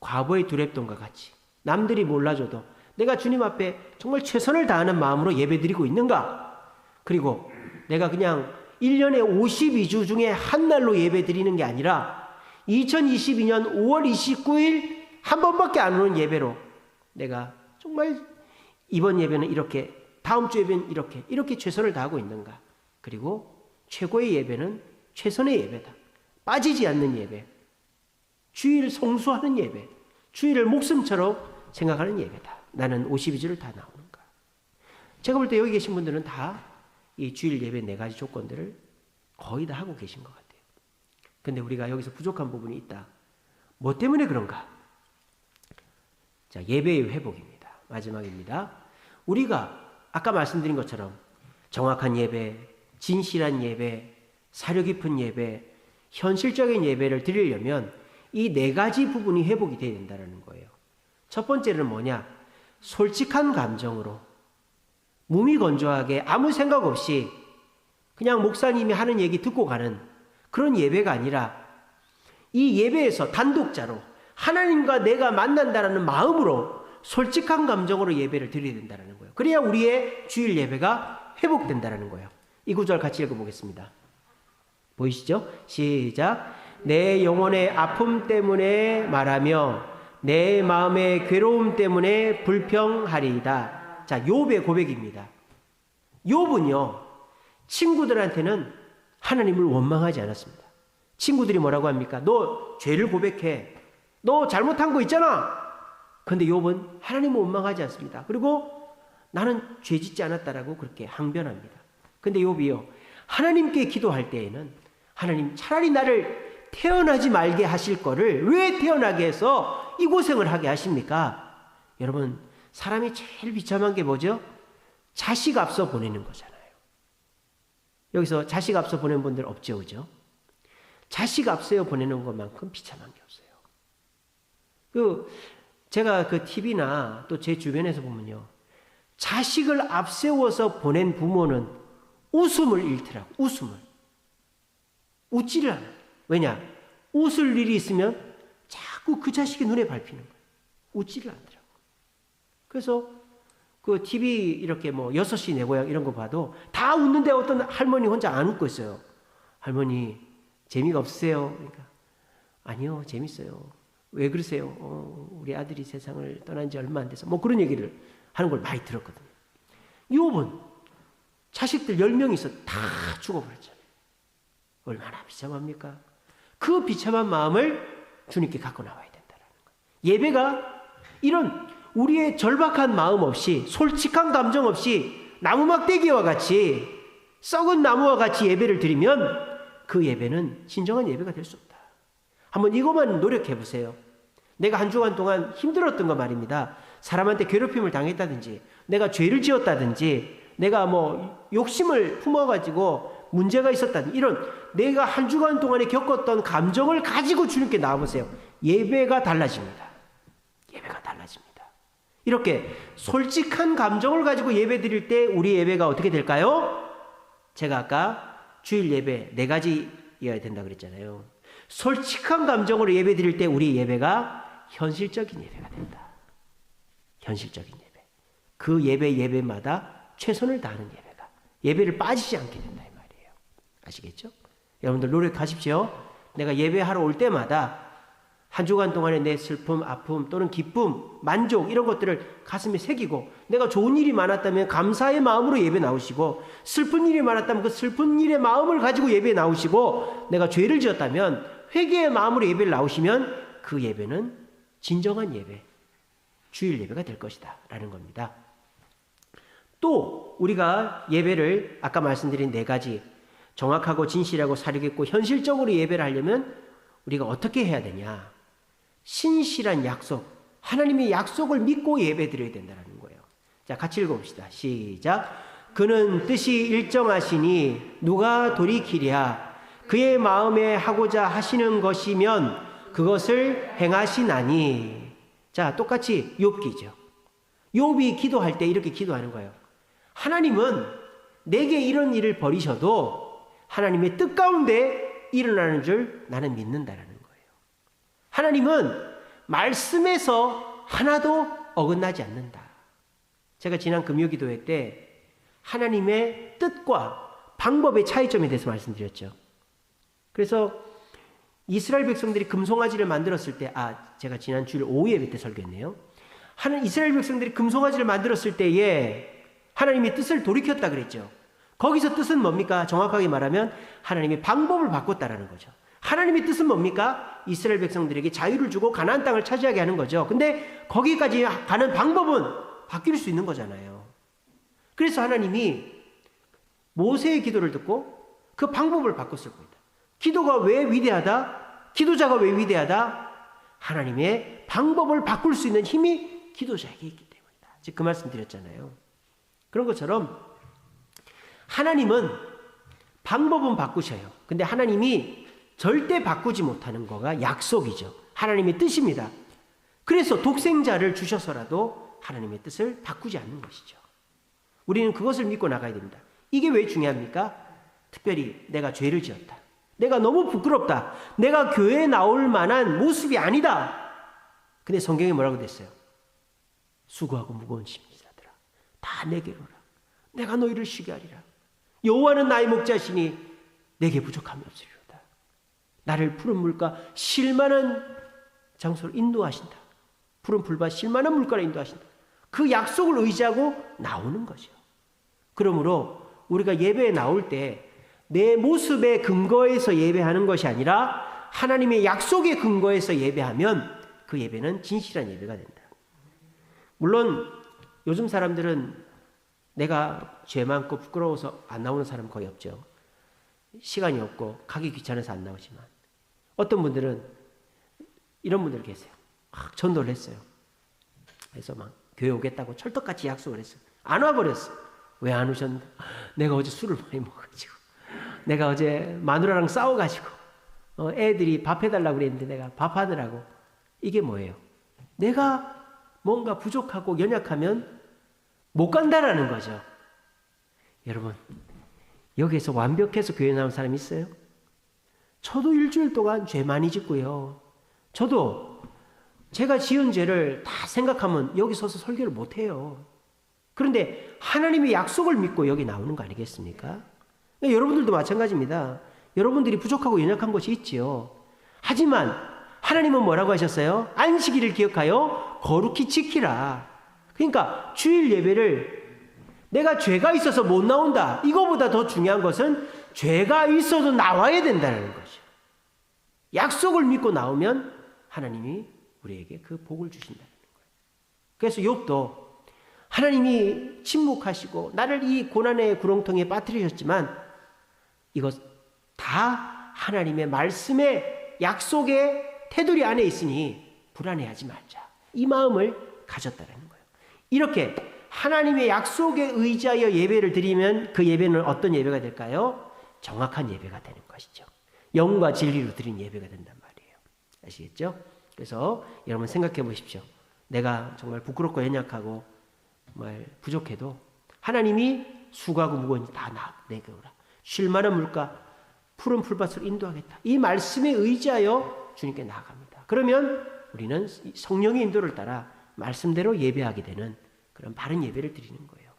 과거의 두랩돈과 같이 남들이 몰라줘도 내가 주님 앞에 정말 최선을 다하는 마음으로 예배 드리고 있는가? 그리고 내가 그냥 1년에 52주 중에 한 날로 예배 드리는 게 아니라 2022년 5월 29일 한 번밖에 안 오는 예배로 내가 정말 이번 예배는 이렇게, 다음 주 예배는 이렇게 최선을 다하고 있는가? 그리고 최고의 예배는 최선의 예배다. 빠지지 않는 예배, 주일을 성수하는 예배, 주일을 목숨처럼 생각하는 예배다. 나는 52주를 다 나오는가? 제가 볼 때 여기 계신 분들은 다 이 주일 예배 4가지 조건들을 거의 다 하고 계신 것 같아요. 근데 우리가 여기서 부족한 부분이 있다. 뭐 때문에 그런가? 자, 예배의 회복입니다. 마지막입니다. 우리가 아까 말씀드린 것처럼 정확한 예배, 진실한 예배, 사려 깊은 예배, 현실적인 예배를 드리려면 이 4가지 부분이 회복이 되어야 된다는 거예요. 첫 번째는 뭐냐? 솔직한 감정으로 무미건조하게 아무 생각 없이 그냥 목사님이 하는 얘기 듣고 가는 그런 예배가 아니라 이 예배에서 단독자로 하나님과 내가 만난다라는 마음으로 솔직한 감정으로 예배를 드려야 된다는 거예요. 그래야 우리의 주일 예배가 회복된다는 거예요. 이 구절 같이 읽어보겠습니다. 보이시죠? 시작. 내 영혼의 아픔 때문에 말하며 내 마음의 괴로움 때문에 불평하리이다. 자, 욥의 고백입니다. 욥은요, 친구들한테는 하나님을 원망하지 않았습니다. 친구들이 뭐라고 합니까? 너 죄를 고백해. 너 잘못한 거 있잖아. 근데 욥은 하나님을 원망하지 않습니다. 그리고 나는 죄 짓지 않았다라고 그렇게 항변합니다. 근데 욥이요, 하나님께 기도할 때에는 하나님 차라리 나를 태어나지 말게 하실 거를 왜 태어나게 해서 이 고생을 하게 하십니까? 여러분, 사람이 제일 비참한 게 뭐죠? 자식 앞서 보내는 거잖아요. 여기서 자식 앞서 보낸 분들 없죠, 그죠? 자식 앞서 보내는 것만큼 비참한 게 없어요. 제가 그 TV나 또 제 주변에서 보면요, 자식을 앞세워서 보낸 부모는 웃음을 잃더라고. 웃음을. 웃지를 않아요. 왜냐? 웃을 일이 있으면 자꾸 그 자식이 눈에 밟히는 거예요. 웃지를 않더라고. 그래서 그 TV 이렇게 뭐 6시 내 고향 이런 거 봐도 다 웃는데 어떤 할머니 혼자 안 웃고 있어요. 할머니 재미가 없으세요? 그러니까 아니요, 재밌어요. 왜 그러세요? 우리 아들이 세상을 떠난 지 얼마 안 돼서 뭐 그런 얘기를 하는 걸 많이 들었거든요. 욥은 자식들 10명이 있어 다 죽어버렸잖아요. 얼마나 비참합니까? 그 비참한 마음을 주님께 갖고 나와야 된다는 거예요. 예배가 이런 우리의 절박한 마음 없이, 솔직한 감정 없이 나무막대기와 같이, 썩은 나무와 같이 예배를 드리면 그 예배는 진정한 예배가 될 수 없다. 한번 이것만 노력해 보세요. 내가 한 주간 동안 힘들었던 거 말입니다. 사람한테 괴롭힘을 당했다든지, 내가 죄를 지었다든지, 내가 뭐 욕심을 품어가지고 문제가 있었다든지, 이런 내가 한 주간 동안에 겪었던 감정을 가지고 주님께 나와보세요. 예배가 달라집니다. 예배가 달라집니다. 이렇게 솔직한 감정을 가지고 예배 드릴 때 우리 예배가 어떻게 될까요? 제가 아까 주일 예배 4가지여야 된다 그랬잖아요. 솔직한 감정으로 예배 드릴 때 우리 예배가 현실적인 예배가 된다. 현실적인 예배. 그 예배마다 최선을 다하는 예배가, 예배를 빠지지 않게 된다 이 말이에요. 아시겠죠? 여러분들 노력하십시오. 내가 예배하러 올 때마다 한 주간 동안에 내 슬픔, 아픔 또는 기쁨, 만족 이런 것들을 가슴에 새기고, 내가 좋은 일이 많았다면 감사의 마음으로 예배 나오시고, 슬픈 일이 많았다면 그 슬픈 일의 마음을 가지고 예배 나오시고, 내가 죄를 지었다면 회개의 마음으로 예배를 나오시면 그 예배는 진정한 예배, 주일 예배가 될 것이다 라는 겁니다. 또 우리가 예배를 아까 말씀드린 4가지 정확하고 진실하고 사려 깊고 현실적으로 예배를 하려면 우리가 어떻게 해야 되냐? 신실한 약속, 하나님의 약속을 믿고 예배드려야 된다는 거예요. 자, 같이 읽어봅시다. 시작. 그는 뜻이 일정하시니 누가 돌이키랴? 그의 마음에 하고자 하시는 것이면 그것을 행하시나니. 자, 똑같이 욥기죠. 욥이 기도할 때 이렇게 기도하는 거예요. 하나님은 내게 이런 일을 벌이셔도 하나님의 뜻 가운데 일어나는 줄 나는 믿는다라는 거예요. 하나님은 말씀에서 하나도 어긋나지 않는다. 제가 지난 금요기도회 때 하나님의 뜻과 방법의 차이점에 대해서 말씀드렸죠. 그래서 이스라엘 백성들이 금송아지를 만들었을 때, 제가 지난 주일 오후 예배 때 설교했네요. 이스라엘 백성들이 금송아지를 만들었을 때에 하나님의 뜻을 돌이켰다 그랬죠. 거기서 뜻은 뭡니까? 정확하게 말하면 하나님의 방법을 바꿨다라는 거죠. 하나님의 뜻은 뭡니까? 이스라엘 백성들에게 자유를 주고 가나안 땅을 차지하게 하는 거죠. 근데 거기까지 가는 방법은 바뀔 수 있는 거잖아요. 그래서 하나님이 모세의 기도를 듣고 그 방법을 바꿨을 겁니다. 기도가 왜 위대하다? 기도자가 왜 위대하다? 하나님의 방법을 바꿀 수 있는 힘이 기도자에게 있기 때문이다. 즉 그 말씀 드렸잖아요. 그런 것처럼 하나님은 방법은 바꾸셔요. 근데 하나님이 절대 바꾸지 못하는 거가 약속이죠. 하나님의 뜻입니다. 그래서 독생자를 주셔서라도 하나님의 뜻을 바꾸지 않는 것이죠. 우리는 그것을 믿고 나가야 됩니다. 이게 왜 중요합니까? 특별히 내가 죄를 지었다. 내가 너무 부끄럽다. 내가 교회에 나올 만한 모습이 아니다. 근데 성경에 뭐라고 됐어요? 수고하고 무거운 짐을 지라들아 다 내게로 오라. 내가 너희를 쉬게 하리라. 여호와는 나의 목자시니 내게 부족함이 없으리로다. 나를 푸른 물과 쉴만한 장소로 인도하신다. 푸른 풀과 쉴만한 물가로 인도하신다. 그 약속을 의지하고 나오는 거죠. 그러므로 우리가 예배에 나올 때 내 모습의 근거에서 예배하는 것이 아니라 하나님의 약속의 근거에서 예배하면 그 예배는 진실한 예배가 된다. 물론 요즘 사람들은 내가 죄 많고 부끄러워서 안 나오는 사람 거의 없죠. 시간이 없고 가기 귀찮아서 안 나오지만 어떤 분들은 이런 분들 계세요. 전도를 했어요. 그래서 막 교회 오겠다고 철떡같이 약속을 했어요. 안 와버렸어요. 왜 안 오셨는데? 내가 어제 술을 많이 먹어가지고 내가 어제 마누라랑 싸워가지고 애들이 밥 해달라고 그랬는데 내가 밥하느라고. 이게 뭐예요? 내가 뭔가 부족하고 연약하면 못 간다라는 거죠. 여러분, 여기에서 완벽해서 교회 나온 사람 있어요? 저도 일주일 동안 죄 많이 짓고요. 저도 제가 지은 죄를 다 생각하면 여기 서서 설교를 못 해요. 그런데 하나님의 약속을 믿고 여기 나오는 거 아니겠습니까? 여러분들도 마찬가지입니다. 여러분들이 부족하고 연약한 것이 있지요. 하지만 하나님은 뭐라고 하셨어요? 안식일을 기억하여 거룩히 지키라. 그러니까 주일 예배를 내가 죄가 있어서 못 나온다. 이거보다 더 중요한 것은 죄가 있어도 나와야 된다는 거죠. 약속을 믿고 나오면 하나님이 우리에게 그 복을 주신다는 거예요. 그래서 욥도 하나님이 침묵하시고 나를 이 고난의 구렁텅이에 빠뜨리셨지만 이것 다 하나님의 말씀의 약속의 테두리 안에 있으니 불안해하지 말자. 이 마음을 가졌다는 거예요. 이렇게 하나님의 약속에 의지하여 예배를 드리면 그 예배는 어떤 예배가 될까요? 정확한 예배가 되는 것이죠. 영과 진리로 드린 예배가 된단 말이에요. 아시겠죠? 그래서 여러분 생각해 보십시오. 내가 정말 부끄럽고 연약하고 정말 부족해도 하나님이 수고하고 무거운 다 내게 오라. 쉴만한 물가 푸른 풀밭으로 인도하겠다. 이 말씀에 의지하여 주님께 나아갑니다. 그러면 우리는 성령의 인도를 따라 말씀대로 예배하게 되는 그런 바른 예배를 드리는 거예요.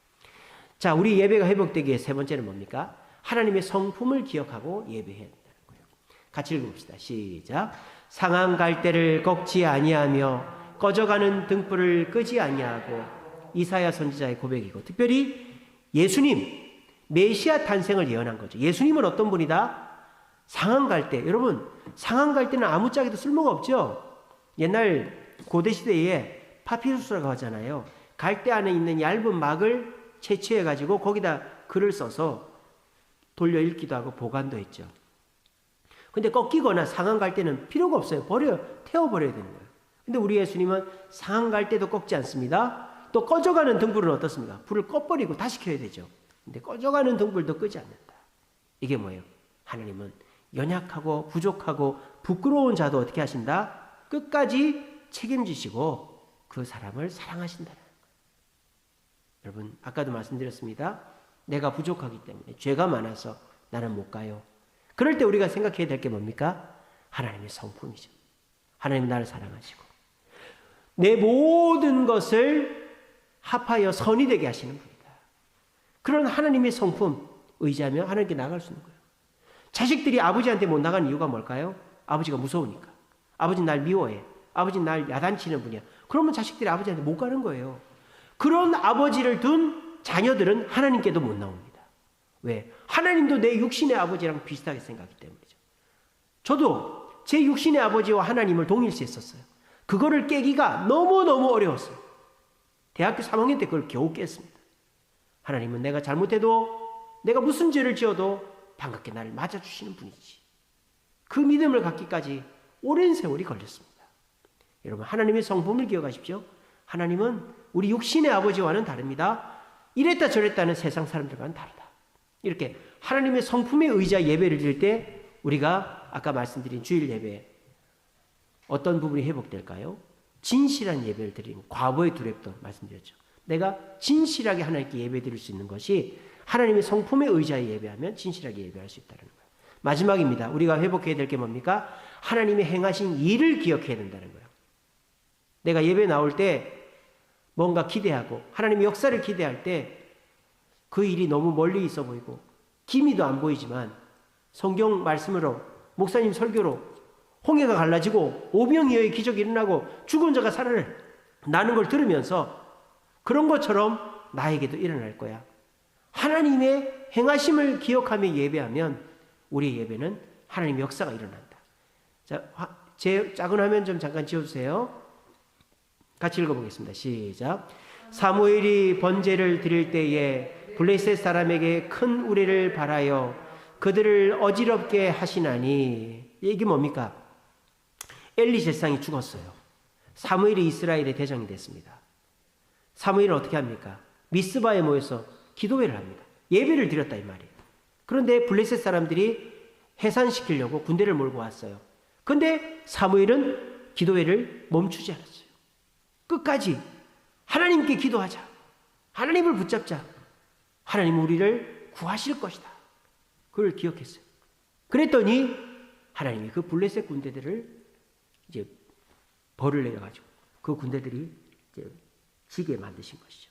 자, 우리 예배가 회복되기 위해 세 번째는 뭡니까? 하나님의 성품을 기억하고 예배해야 된다는 거예요. 같이 읽어봅시다. 시작. 상한 갈대를 꺾지 아니하며 꺼져가는 등불을 끄지 아니하고. 이사야 선지자의 고백이고 특별히 예수님 메시아 탄생을 예언한 거죠. 예수님은 어떤 분이다? 상한 갈대. 여러분, 상한 갈대는 아무짝에도 쓸모가 없죠. 옛날 고대 시대에 파피루스라고 하잖아요. 갈대 안에 있는 얇은 막을 채취해 가지고 거기다 글을 써서 돌려 읽기도 하고 보관도 했죠. 근데 꺾이거나 상한 갈대는 필요가 없어요. 태워버려야 되는 거예요. 근데 우리 예수님은 상한 갈대도 꺾지 않습니다. 또 꺼져가는 등불은 어떻습니까? 불을 꺼버리고 다시 켜야 되죠. 근데 꺼져가는 등불도 끄지 않는다. 이게 뭐예요? 하나님은 연약하고 부족하고 부끄러운 자도 어떻게 하신다? 끝까지 책임지시고 그 사람을 사랑하신다는 거예요. 여러분, 아까도 말씀드렸습니다. 내가 부족하기 때문에, 죄가 많아서 나는 못 가요. 그럴 때 우리가 생각해야 될 게 뭡니까? 하나님의 성품이죠. 하나님 나를 사랑하시고 내 모든 것을 합하여 선이 되게 하시는 분이다. 그런 하나님의 성품 의지하며 하나님께 나갈 수 있는 거예요. 자식들이 아버지한테 못 나가는 이유가 뭘까요? 아버지가 무서우니까. 아버지는 날 미워해. 아버지는 날 야단치는 분이야. 그러면 자식들이 아버지한테 못 가는 거예요. 그런 아버지를 둔 자녀들은 하나님께도 못 나옵니다. 왜? 하나님도 내 육신의 아버지랑 비슷하게 생각하기 때문이죠. 저도 제 육신의 아버지와 하나님을 동일시했었어요. 그거를 깨기가 너무너무 어려웠어요. 대학교 3학년 때 그걸 겨우 깼습니다. 하나님은 내가 잘못해도, 내가 무슨 죄를 지어도 반갑게 나를 맞아주시는 분이지. 그 믿음을 갖기까지 오랜 세월이 걸렸습니다. 여러분, 하나님의 성품을 기억하십시오. 하나님은 우리 육신의 아버지와는 다릅니다. 이랬다 저랬다는 세상 사람들과는 다르다. 이렇게 하나님의 성품에 의지하 예배를 드릴 때 우리가 아까 말씀드린 주일 예배에 어떤 부분이 회복될까요? 진실한 예배를 드리는, 과거의 두렵도 말씀드렸죠. 내가 진실하게 하나님께 예배 드릴 수 있는 것이 하나님의 성품에 의지하여 예배하면 진실하게 예배할 수 있다는 거예요. 마지막입니다. 우리가 회복해야 될 게 뭡니까? 하나님의 행하신 일을 기억해야 된다는 거예요. 내가 예배 나올 때 뭔가 기대하고 하나님의 역사를 기대할 때 그 일이 너무 멀리 있어 보이고 기미도 안 보이지만 성경 말씀으로, 목사님 설교로 홍해가 갈라지고 오병이어의 기적이 일어나고 죽은 자가 살아나는 걸 들으면서 그런 것처럼 나에게도 일어날 거야. 하나님의 행하심을 기억하며 예배하면 우리의 예배는 하나님의 역사가 일어난다. 자, 제 작은 화면 좀 잠깐 지워주세요. 같이 읽어보겠습니다. 시작. 사무엘이 번제를 드릴 때에 블레셋 사람에게 큰 우레를 발하여 그들을 어지럽게 하시나니, 이게 뭡니까? 엘리 제사장이 죽었어요. 사무엘이 이스라엘의 대장이 됐습니다. 사무엘은 어떻게 합니까? 미스바에 모여서 기도회를 합니다. 예배를 드렸다 이 말이에요. 그런데 블레셋 사람들이 해산시키려고 군대를 몰고 왔어요. 그런데 사무엘은 기도회를 멈추지 않았어요. 끝까지 하나님께 기도하자. 하나님을 붙잡자. 하나님은 우리를 구하실 것이다. 그걸 기억했어요. 그랬더니 하나님이 그 블레셋 군대들을 이제 벌을 내려가지고 그 군대들이 이제 지게 만드신 것이죠.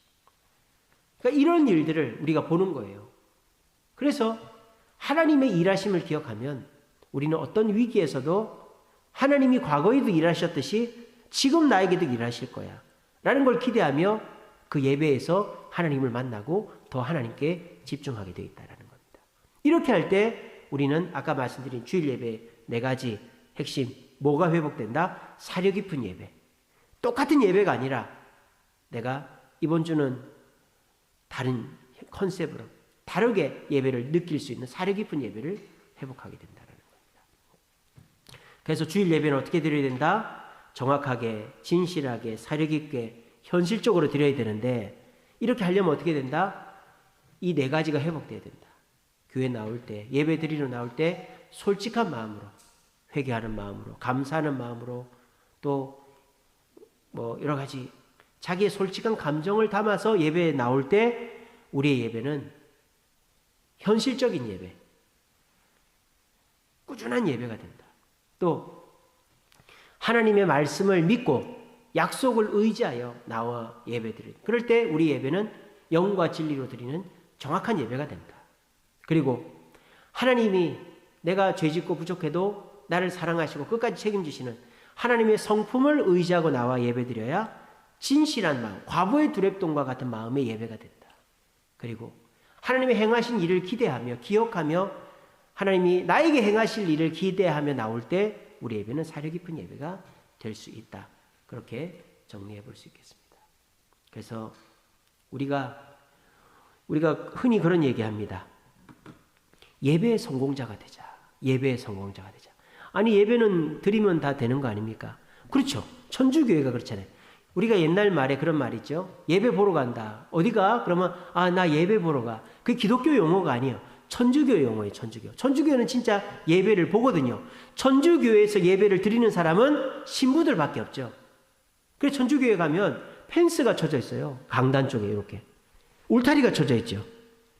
그러니까 이런 일들을 우리가 보는 거예요. 그래서 하나님의 일하심을 기억하면 우리는 어떤 위기에서도 하나님이 과거에도 일하셨듯이 지금 나에게도 일하실 거야 라는 걸 기대하며 그 예배에서 하나님을 만나고 더 하나님께 집중하게 되어 있다는 겁니다. 이렇게 할 때 우리는 아까 말씀드린 주일 예배 4가지 핵심, 뭐가 회복된다? 사려 깊은 예배. 똑같은 예배가 아니라 내가 이번 주는 다른 컨셉으로 다르게 예배를 느낄 수 있는 사려 깊은 예배를 회복하게 된다는 겁니다. 그래서 주일 예배는 어떻게 드려야 된다? 정확하게, 진실하게, 사려 깊게, 현실적으로 드려야 되는데 이렇게 하려면 어떻게 된다? 이 4가지가 회복돼야 된다. 교회 나올 때, 예배 드리러 나올 때 솔직한 마음으로, 회개하는 마음으로, 감사하는 마음으로, 또 뭐 여러 가지 자기의 솔직한 감정을 담아서 예배에 나올 때 우리의 예배는 현실적인 예배, 꾸준한 예배가 된다. 또 하나님의 말씀을 믿고 약속을 의지하여 나와 예배 드리는, 그럴 때 우리 예배는 영과 진리로 드리는 정확한 예배가 된다. 그리고 하나님이 내가 죄짓고 부족해도 나를 사랑하시고 끝까지 책임지시는 하나님의 성품을 의지하고 나와 예배드려야 진실한 마음, 과부의 두렵동과 같은 마음의 예배가 된다. 그리고 하나님의 행하신 일을 기대하며 기억하며 하나님이 나에게 행하실 일을 기대하며 나올 때 우리 예배는 사려 깊은 예배가 될 수 있다. 그렇게 정리해 볼 수 있겠습니다. 그래서 우리가 흔히 그런 얘기합니다. 예배의 성공자가 되자. 예배의 성공자가 되자. 아니 예배는 드리면 다 되는 거 아닙니까? 그렇죠. 천주교회가 그렇잖아요. 우리가 옛날 말에 그런 말 있죠. 예배 보러 간다. 어디가? 그러면 나 예배 보러 가. 그게 기독교 용어가 아니에요. 천주교 용어예요. 천주교. 천주교는 진짜 예배를 보거든요. 천주교에서 예배를 드리는 사람은 신부들밖에 없죠. 그래서 천주교에 가면 펜스가 쳐져 있어요. 강단 쪽에 이렇게. 울타리가 쳐져 있죠.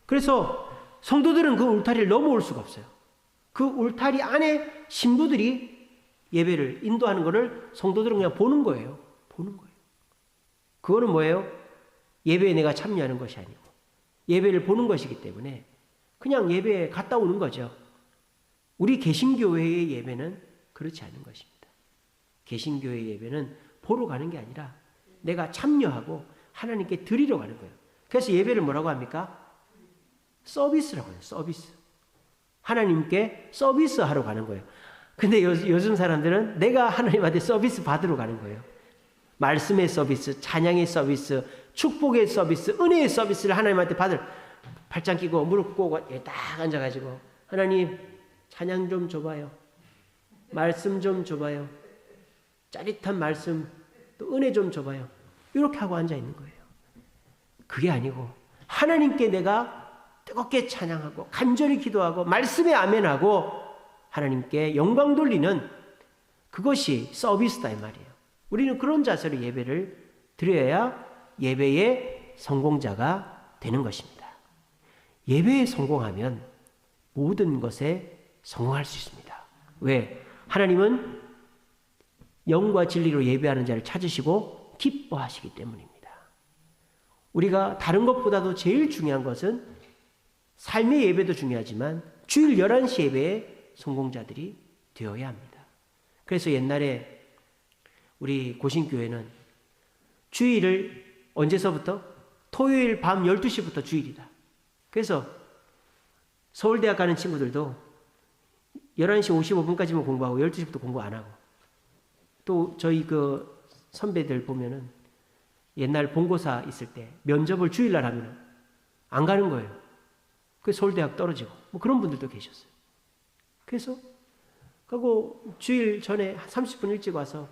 그래서 성도들은 그 울타리를 넘어올 수가 없어요. 그 울타리 안에 신부들이 예배를 인도하는 것을 성도들은 그냥 보는 거예요. 보는 거예요. 그거는 뭐예요? 예배에 내가 참여하는 것이 아니고 예배를 보는 것이기 때문에 그냥 예배에 갔다 오는 거죠. 우리 개신교회의 예배는 그렇지 않은 것입니다. 개신교회의 예배는 보러 가는 게 아니라 내가 참여하고 하나님께 드리러 가는 거예요. 그래서 예배를 뭐라고 합니까? 서비스라고 해요. 서비스. 하나님께 서비스하러 가는 거예요. 근데 요즘 사람들은 내가 하나님한테 서비스 받으러 가는 거예요. 말씀의 서비스, 찬양의 서비스, 축복의 서비스, 은혜의 서비스를 하나님한테 받을 발짱 끼고 무릎 꿇고 딱 앉아가지고 하나님 찬양 좀 줘봐요. 말씀 좀 줘봐요. 짜릿한 말씀 또 은혜 좀 줘봐요. 이렇게 하고 앉아 있는 거예요. 그게 아니고 하나님께 내가 뜨겁게 찬양하고 간절히 기도하고 말씀에 아멘하고 하나님께 영광 돌리는 그것이 서비스다 이 말이에요. 우리는 그런 자세로 예배를 드려야 예배의 성공자가 되는 것입니다. 예배에 성공하면 모든 것에 성공할 수 있습니다. 왜? 하나님은 영과 진리로 예배하는 자를 찾으시고 기뻐하시기 때문입니다. 우리가 다른 것보다도 제일 중요한 것은 삶의 예배도 중요하지만 주일 11시 예배의 성공자들이 되어야 합니다. 그래서 옛날에 우리 고신교회는 주일을 언제서부터? 토요일 밤 12시부터 주일이다. 그래서 서울대학 가는 친구들도 11시 55분까지만 공부하고 12시부터 공부 안 하고 또 저희 그 선배들 보면은 옛날 본고사 있을 때 면접을 주일날 하면 안 가는 거예요. 그래서 서울대학 떨어지고 뭐 그런 분들도 계셨어요. 그래서 그리고 주일 전에 30분 일찍 와서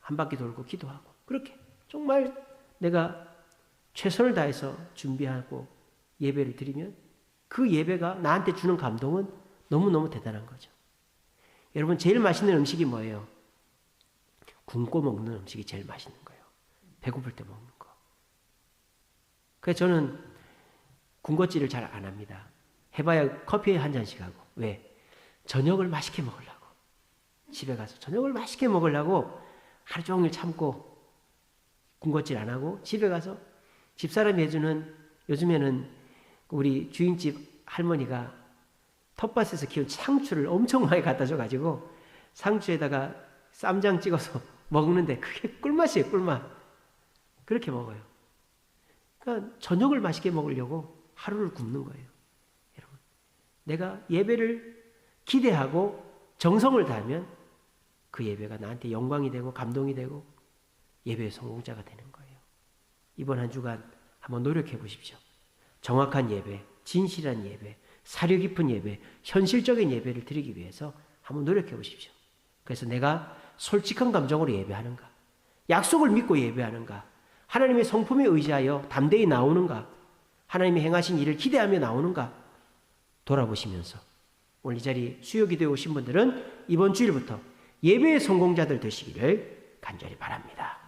한 바퀴 돌고 기도하고 그렇게 정말 내가 최선을 다해서 준비하고 예배를 드리면 그 예배가 나한테 주는 감동은 너무너무 대단한 거죠. 여러분 제일 맛있는 음식이 뭐예요? 굶고 먹는 음식이 제일 맛있는 거예요. 배고플 때 먹는 거. 그래서 저는 군것질을 잘 안 합니다. 해봐야 커피 한 잔씩 하고. 왜? 저녁을 맛있게 먹으려고. 집에 가서 저녁을 맛있게 먹으려고 하루 종일 참고 군것질 안 하고 집에 가서 집사람이 해주는 요즘에는 우리 주인집 할머니가 텃밭에서 키운 상추를 엄청 많이 갖다 줘가지고 상추에다가 쌈장 찍어서 먹는데 그게 꿀맛이에요. 꿀맛. 그렇게 먹어요. 그러니까 저녁을 맛있게 먹으려고 하루를 굶는 거예요. 여러분, 내가 예배를 기대하고 정성을 다하면 그 예배가 나한테 영광이 되고 감동이 되고 예배의 성공자가 되는 거예요. 이번 한 주간 한번 노력해 보십시오. 정확한 예배, 진실한 예배, 사려 깊은 예배, 현실적인 예배를 드리기 위해서 한번 노력해 보십시오. 그래서 내가 솔직한 감정으로 예배하는가? 약속을 믿고 예배하는가? 하나님의 성품에 의지하여 담대히 나오는가? 하나님이 행하신 일을 기대하며 나오는가? 돌아보시면서 오늘 이 자리 수요기도에 오신 분들은 이번 주일부터 예배의 성공자들 되시기를 간절히 바랍니다.